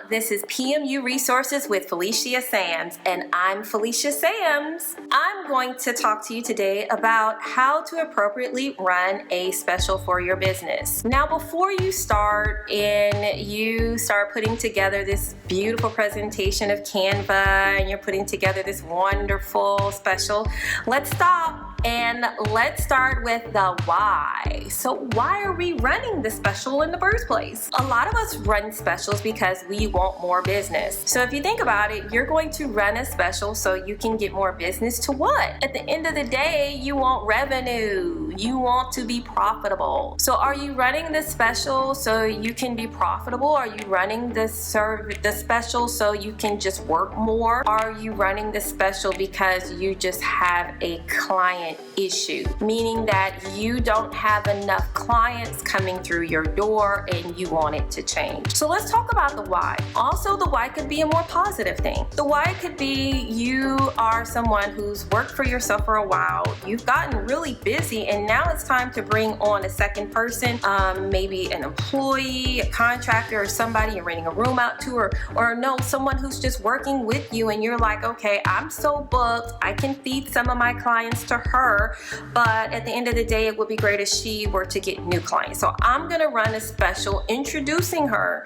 This is PMU Resources with Felicia Sams, and I'm Felicia Sams. I'm going to talk to you today about how to appropriately run a special for your business. Now, before you start and you start putting together this beautiful presentation of Canva and you're putting together this wonderful special, let's stop. And let's start with the why. So why are we running the special in the first place? A lot of us run specials because we want more business. So if you think about it, you're going to run a special so you can get more business to what? At the end of the day, you want revenue. You want to be profitable. So are you running the special so you can be profitable? Are you running the special so you can just work more? Are you running the special because you just have a client issue, meaning that you don't have enough clients coming through your door and you want it to change? So let's talk about the why. Also, the why could be a more positive thing. The why could be you are someone who's worked for yourself for a while, you've gotten really busy, and now it's time to bring on a second person, maybe an employee, a contractor, or somebody you're renting a room out to, or no, someone who's just working with you, and you're like, okay, I'm so booked, I can feed some of my clients to her, but at the end of the day, it would be great if she were to get new clients. So I'm gonna run a special introducing her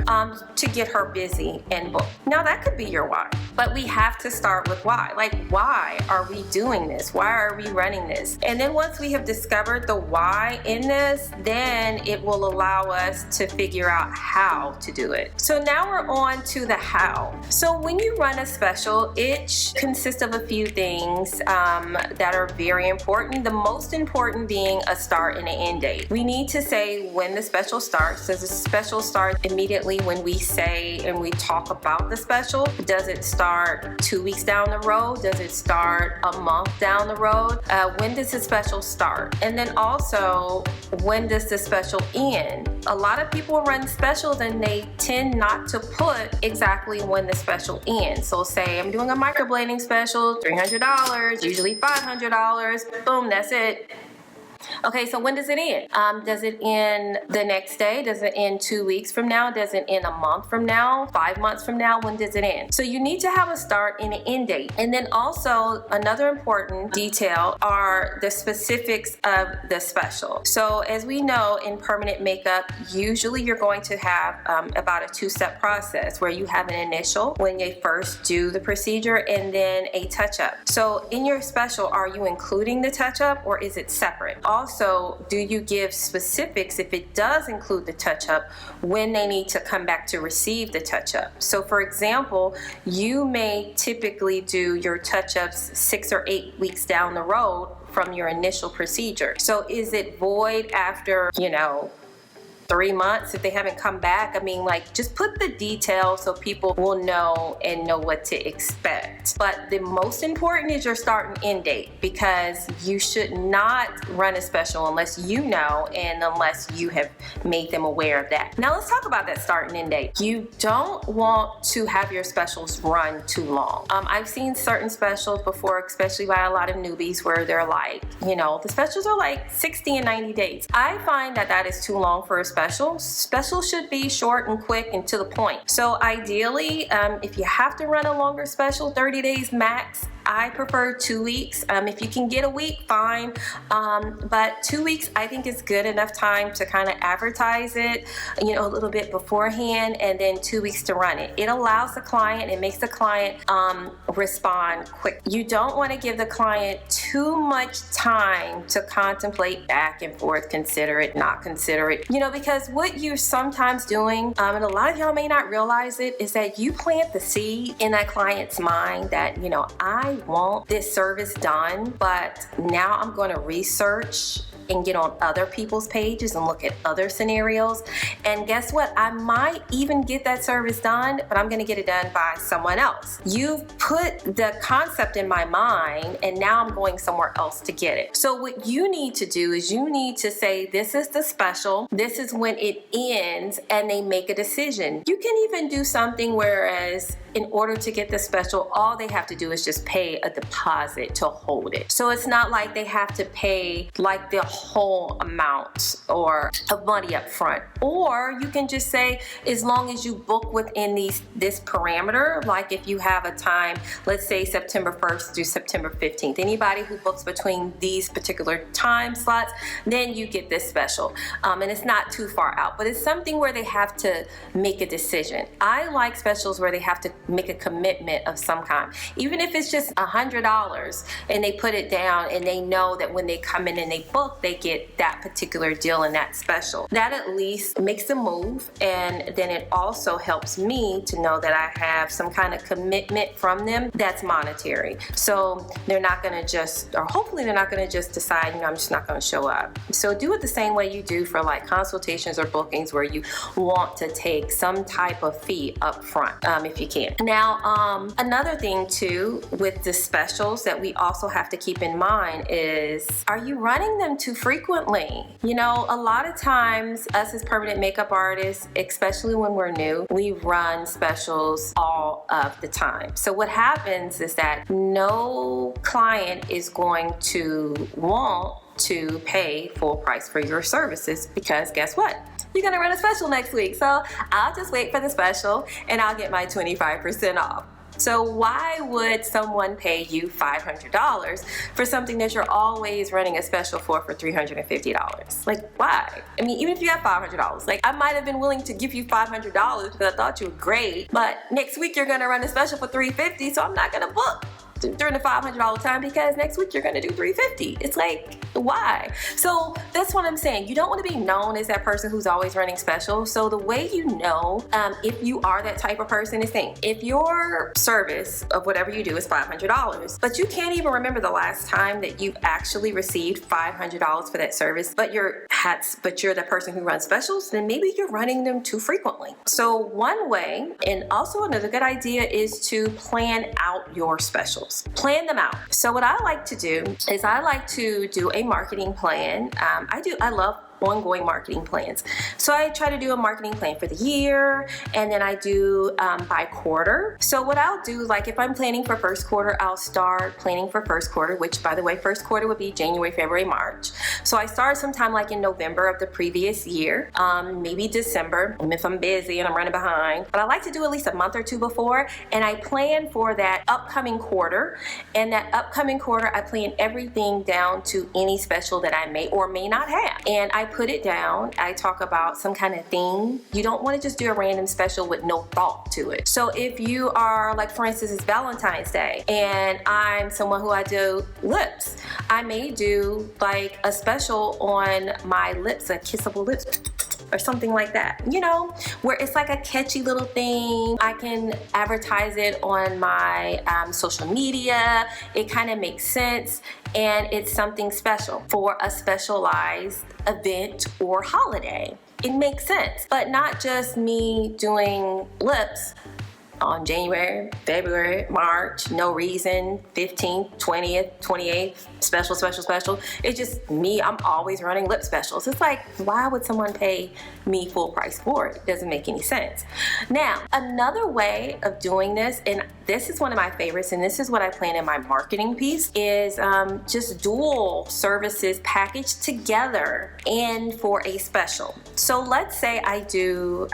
to get her busy and booked. Now that could be your why, but we have to start with why. Like, why are we doing this? Why are we running this? And then once we have discovered the why in this, then it will allow us to figure out how to do it. So now we're on to the how. So when you run a special, it consists of a few things that are very important. The most important being a start and an end date. We need to say when the special starts. Does the special start immediately when we say and we talk about the special? Does it start 2 weeks down the road? Does it start a month down the road? When does the special start? And then also, when does the special end? A lot of people run specials and they tend not to put exactly when the special ends. So say I'm doing a microblading special, $300, usually $500, boom, that's it. Okay, so when does it end? Does it end the next day? Does it end 2 weeks from now? Does it end a month from now? 5 months from now? When does it end? So you need to have a start and an end date. And then also another important detail are the specifics of the special. So as we know, in permanent makeup, usually you're going to have about a 2-step process where you have an initial when you first do the procedure and then a touch-up. So in your special, are you including the touch-up or is it separate? Also, do you give specifics if it does include the touch-up when they need to come back to receive the touch-up? So for example, you may typically do your touch-ups 6 or 8 weeks down the road from your initial procedure. So is it void after, 3 months if they haven't come back? I mean, like, just put the details so people will know and know what to expect. But the most important is your start and end date, because you should not run a special unless you know and unless you have made them aware of that. Now let's talk about that start and end date. You don't want to have your specials run too long. I've seen certain specials before, especially by a lot of newbies, where they're like, the specials are like 60 and 90 days. I find that is too long for a special. Special should be short and quick and to the point. So ideally, if you have to run a longer special, 30 days max, I prefer 2 weeks. If you can get a week, fine. But 2 weeks, I think, is good enough time to kind of advertise it, a little bit beforehand, and then 2 weeks to run it. It allows the client, it makes the client respond quick. You don't want to give the client too much time to contemplate back and forth, consider it, not consider it, because what you're sometimes doing, and a lot of y'all may not realize it, is that you plant the seed in that client's mind that, I want this service done, but now I'm going to research and get on other people's pages and look at other scenarios. And guess what? I might even get that service done, but I'm going to get it done by someone else. You've put the concept in my mind, and now I'm going somewhere else to get it. So what you need to do is you need to say, this is the special, this is when it ends, and they make a decision. You can even do something whereas in order to get the special, all they have to do is just pay a deposit to hold it. So it's not like they have to pay like the whole amount or of money up front. Or you can just say, as long as you book within this parameter, like if you have a time, let's say September 1st through September 15th, anybody who books between these particular time slots, then you get this special. And it's not too far out, but it's something where they have to make a decision. I like specials where they have to make a commitment of some kind. Even if it's just $100 and they put it down and they know that when they come in and they book, they get that particular deal and that special. That at least makes them move, and then it also helps me to know that I have some kind of commitment from them that's monetary. So they're not gonna just, or hopefully they're not gonna just decide, I'm just not gonna show up. So do it the same way you do for like consultations or bookings, where you want to take some type of fee up front, if you can. Now, another thing too with the specials that we also have to keep in mind is, are you running them too frequently? A lot of times us as permanent makeup artists, especially when we're new, we run specials all of the time. So what happens is that no client is going to want to pay full price for your services, because guess what? You're gonna run a special next week. So I'll just wait for the special and I'll get my 25% off. So why would someone pay you $500 for something that you're always running a special for $350? Like, why? I mean, even if you have $500, like I might have been willing to give you $500 because I thought you were great, but next week you're gonna run a special for $350, so I'm not gonna book during the $500 time because next week you're gonna do $350. It's like, why? So that's what I'm saying. You don't want to be known as that person who's always running specials. So the way you know if you are that type of person is saying, if your service of whatever you do is $500, but you can't even remember the last time that you've actually received $500 for that service, but you're the person who runs specials, then maybe you're running them too frequently. So one way, and also another good idea, is to plan out your specials. Plan them out. So what I like to do is I like to do a marketing plan. I love ongoing marketing plans. So I try to do a marketing plan for the year, and then I do by quarter. So what I'll do, like if I'm planning for first quarter, I'll start planning for first quarter, which by the way, first quarter would be January, February, March. So I start sometime like in November of the previous year, maybe December, if I'm busy and I'm running behind. But I like to do at least a month or two before, and I plan for that upcoming quarter. And that upcoming quarter, I plan everything down to any special that I may or may not have. And I put it down. I talk about some kind of theme. You don't want to just do a random special with no thought to it. So if you are, like for instance, it's Valentine's Day and I'm someone who I do lips, I may do like a special on my lips, a kissable lips, or something like that, where it's like a catchy little thing. I can advertise it on my social media. It kind of makes sense, and it's something special for a specialized event or holiday. It makes sense, but not just me doing lips on January, February, March, no reason, 15th, 20th, 28th, special. It's just me, I'm always running lip specials. It's like, why would someone pay me full price for it? It doesn't make any sense. Now, another way of doing this, and this is one of my favorites, and this is what I plan in my marketing piece, is just dual services packaged together and for a special. So let's say I do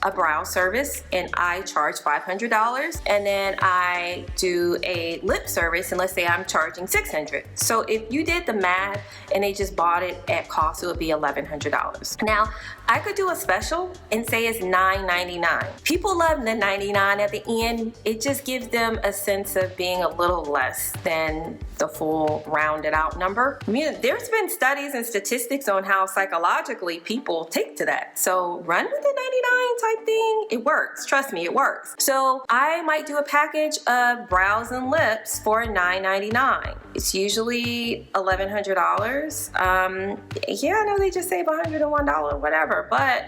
a brow service and I charge $500, and then I do a lip service and let's say I'm charging $600. So if you did the math and they just bought it at cost, it would be $1,100. Now, I could do a special and say it's $9.99. People love the 99 at the end. It just gives them a sense of being a little less than the full rounded out number. I mean, there's been studies and statistics on how psychologically people take to that. So run with the 99 type thing. It works. Trust me, it works. So I might do a package of brows and lips for $9.99. It's usually $1,100. Yeah, I know they just save $101, whatever, but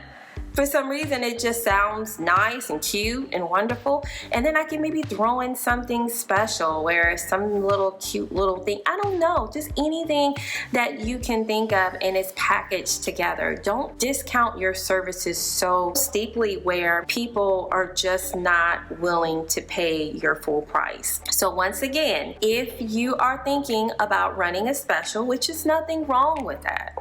For some reason, it just sounds nice and cute and wonderful. And then I can maybe throw in something special where some little cute little thing, I don't know, just anything that you can think of and it's packaged together. Don't discount your services so steeply where people are just not willing to pay your full price. So once again, if you are thinking about running a special, which is nothing wrong with that,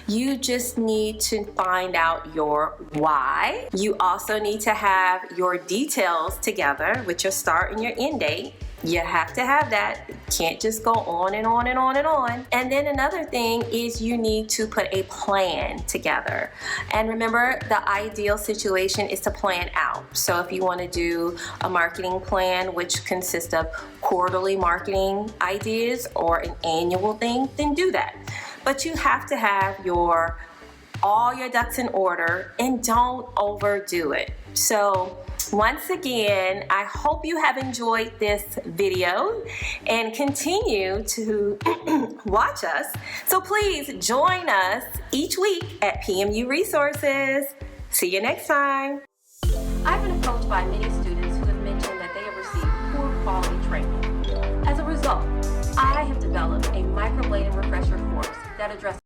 you just need to find out your why. You also need to have your details together with your start and your end date. You have to have that. You can't just go on and on and on and on. And then another thing is you need to put a plan together. And remember, the ideal situation is to plan out. So if you want to do a marketing plan, which consists of quarterly marketing ideas or an annual thing, then do that. But you have to have all your ducks in order and don't overdo it. So once again, I hope you have enjoyed this video and continue to watch us. So please join us each week at PMU Resources. See you next time. I've been approached by many students who have mentioned that they have received poor quality training. As a result, I have developed a microblading refresher course that addresses